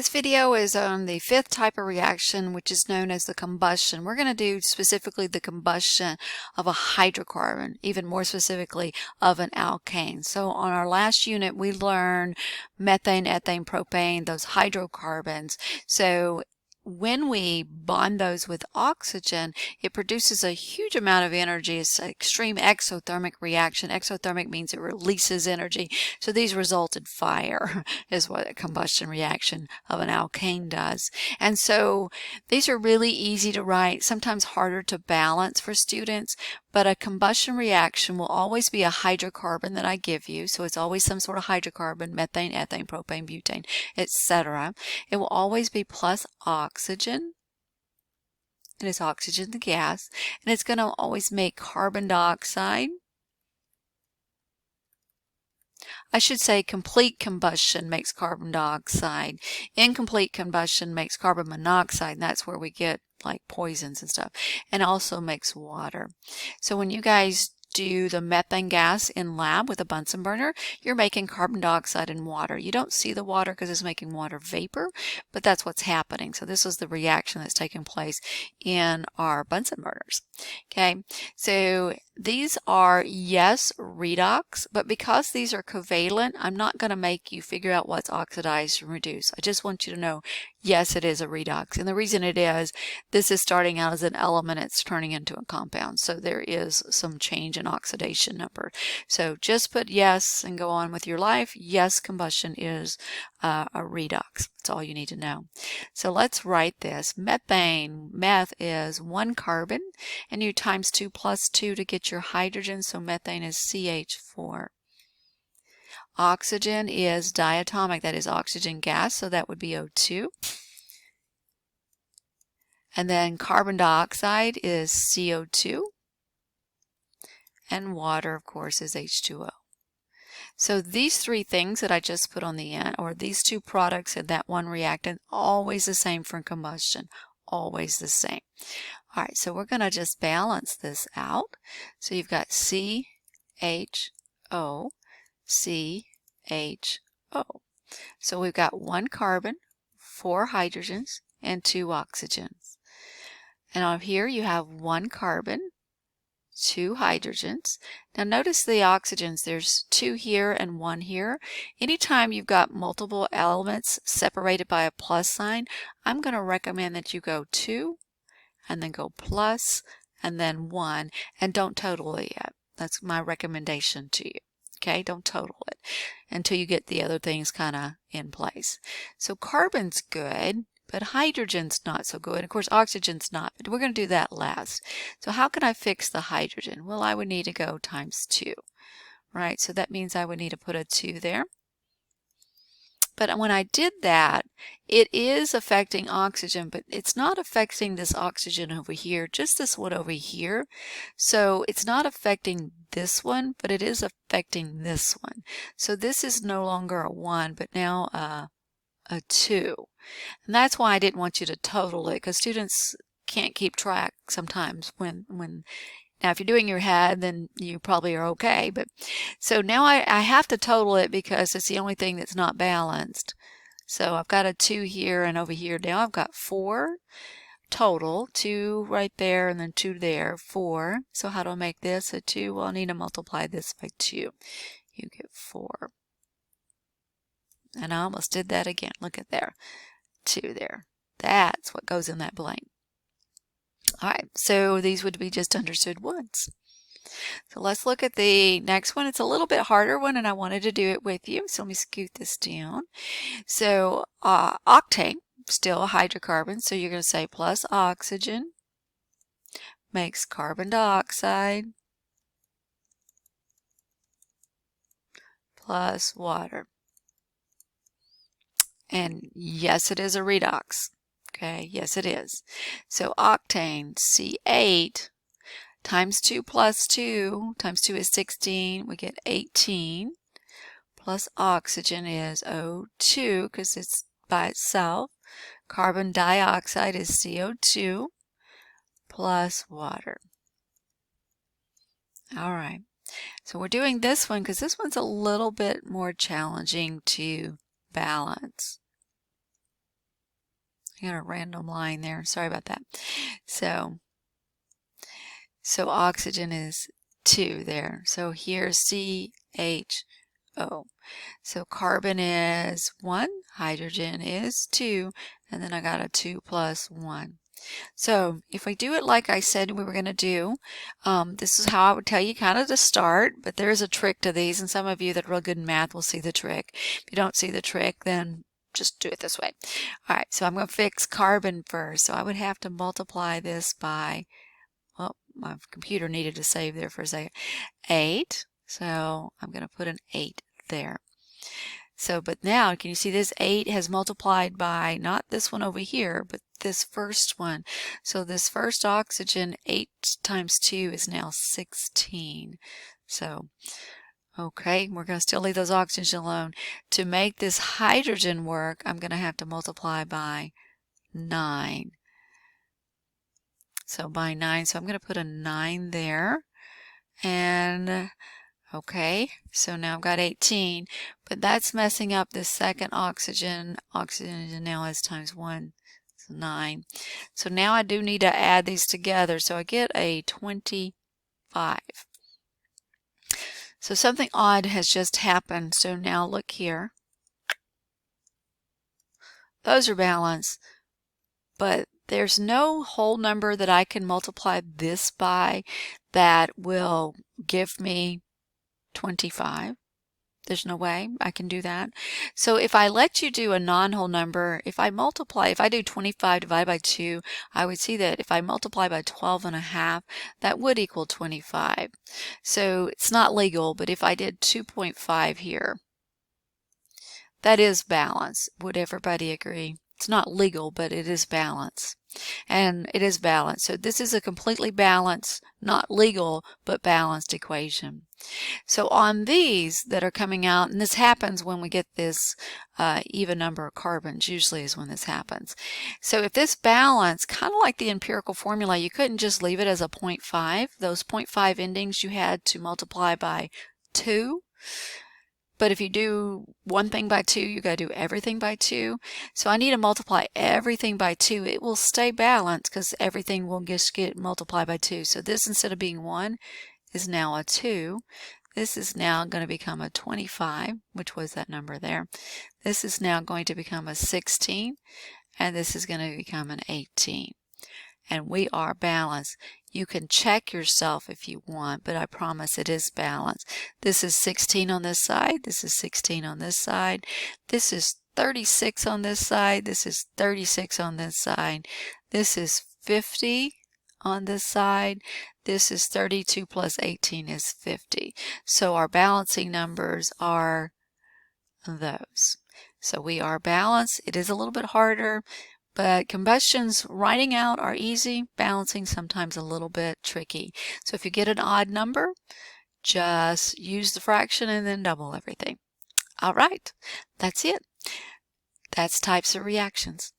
This video is on the fifth type of reaction, which is known as the combustion. We're going to do specifically the combustion of a hydrocarbon, even more specifically of an alkane. So on our last unit, we learned methane, ethane, propane, those hydrocarbons. So when we bond those with oxygen, it produces a huge amount of energy. It's an extreme exothermic reaction. Exothermic means it releases energy. So these result in fire is what a combustion reaction of an alkane does. And so these are really easy to write, sometimes harder to balance for students, but a combustion reaction will always be a hydrocarbon that I give you. So it's always some sort of hydrocarbon, methane, ethane, propane, butane, etc. It will always be plus oxygen. And it's oxygen, the gas. And it's going to always make carbon dioxide. I should say complete combustion makes carbon dioxide. Incomplete combustion makes carbon monoxide, and that's where we get like poisons and stuff, and also makes water. So when you guys do the methane gas in lab with a Bunsen burner, you're making carbon dioxide and water. You don't see the water because it's making water vapor, but that's what's happening. So this is the reaction that's taking place in our Bunsen burners. Okay, so these are, yes, redox, but because these are covalent, I'm not going to make you figure out what's oxidized and reduced. I just want you to know, yes, it is a redox. And the reason it is, this is starting out as an element, it's turning into a compound. So there is some change in oxidation number. So just put yes and go on with your life. Yes, combustion is a redox. That's all you need to know. So let's write this. Methane, meth is 1 carbon, and you times 2 plus 2 to get your hydrogen, so methane is CH4. Oxygen is diatomic, that is oxygen gas, so that would be O2. And then carbon dioxide is CO2. And water, of course, is H2O. So these three things that I just put on the end, or these two products in that one reactant, always the same for combustion, always the same. All right, so we're going to just balance this out. So you've got CHO, CHO. So we've got 1 carbon, 4 hydrogens, and 2 oxygens. And on here you have 1 carbon, 2 hydrogens. Now notice the oxygens, there's 2 here and 1 here. Anytime you've got multiple elements separated by a plus sign, I'm going to recommend that you go 2 and then go plus and then 1, and don't total it yet. That's my recommendation to you. Okay, don't total it until you get the other things kind of in place. So carbon's good, but hydrogen's not so good. Of course, oxygen's not, but we're going to do that last. So how can I fix the hydrogen? Well, I would need to go times 2, right? So that means I would need to put a 2 there. But when I did that, it is affecting oxygen, but it's not affecting this oxygen over here, just this one over here. So it's not affecting this one, but it is affecting this one. So this is no longer a 1, but now a 2. And that's why I didn't want you to total it, because students can't keep track sometimes when now if you're doing your head, then you probably are okay. But so now I have to total it because it's the only thing that's not balanced. So I've got a 2 here, and over here now I've got 4 total, 2 right there and then 2 there, 4. So how do I make this a 2? Well, I need to multiply this by 2. You get 4. And I almost did that again. Look at there. 2 there. That's what goes in that blank. All right, so these would be just understood ones. So let's look at the next one. It's a little bit harder one, and I wanted to do it with you. So let me scoot this down. So octane, still a hydrocarbon. So you're going to say plus oxygen makes carbon dioxide plus water. And yes, it is a redox. Okay, yes it is. So octane, C8 times 2 plus 2, times 2 is 16, we get 18, plus oxygen is O2 because it's by itself. Carbon dioxide is CO2 plus water. All right, so we're doing this one because this one's a little bit more challenging to balance. I got a random line there. Sorry about that. So oxygen is 2 there. So here's CHO. So carbon is 1, hydrogen is 2, and then I got a 2 plus 1. So if we do it like I said we were going to do, this is how I would tell you kind of to start, but there is a trick to these, and some of you that are real good in math will see the trick. If you don't see the trick, then just do it this way. All right, so I'm going to fix carbon first. So I would have to multiply this by, well, my computer needed to save there for a second, 8. So I'm going to put an 8 there. So, but now, can you see this 8 has multiplied by not this one over here, but this first one. So this first oxygen, 8 times 2 is now 16. So, okay, we're going to still leave those oxygens alone. To make this hydrogen work, I'm going to have to multiply by 9. So by 9, so I'm going to put a 9 there. And okay, so now I've got 18, but that's messing up this second oxygen. Oxygen now has times 1, so 9. So now I do need to add these together, so I get a 25. So something odd has just happened. So now look here. Those are balanced, but there's no whole number that I can multiply this by that will give me 25. There's no way I can do that. So if I let you do a non-whole number, if I do 25 divided by 2, I would see that if I multiply by 12.5, that would equal 25. So it's not legal, but if I did 2.5 here, that is balance. Would everybody agree? It's not legal, but it is balance. And it is balanced. So this is a completely balanced, not legal, but balanced equation. So on these that are coming out, and this happens when we get this even number of carbons, usually is when this happens. So if this balance, kind of like the empirical formula, you couldn't just leave it as a 0.5. Those 0.5 endings you had to multiply by 2. But if you do one thing by 2, you got to do everything by 2. So I need to multiply everything by 2. It will stay balanced because everything will just get multiplied by 2. So this, instead of being 1, is now a 2. This is now going to become a 25, which was that number there. This is now going to become a 16, and this is going to become an 18. And we are balanced. You can check yourself if you want, but I promise it is balanced. This is 16 on this side. This is 16 on this side. This is 36 on this side. This is 36 on this side. This is 50 on this side. This is 32 plus 18 is 50. So our balancing numbers are those. So we are balanced. It is a little bit harder, but combustions writing out are easy, balancing sometimes a little bit tricky. So if you get an odd number, just use the fraction and then double everything. All right, that's it. That's types of reactions.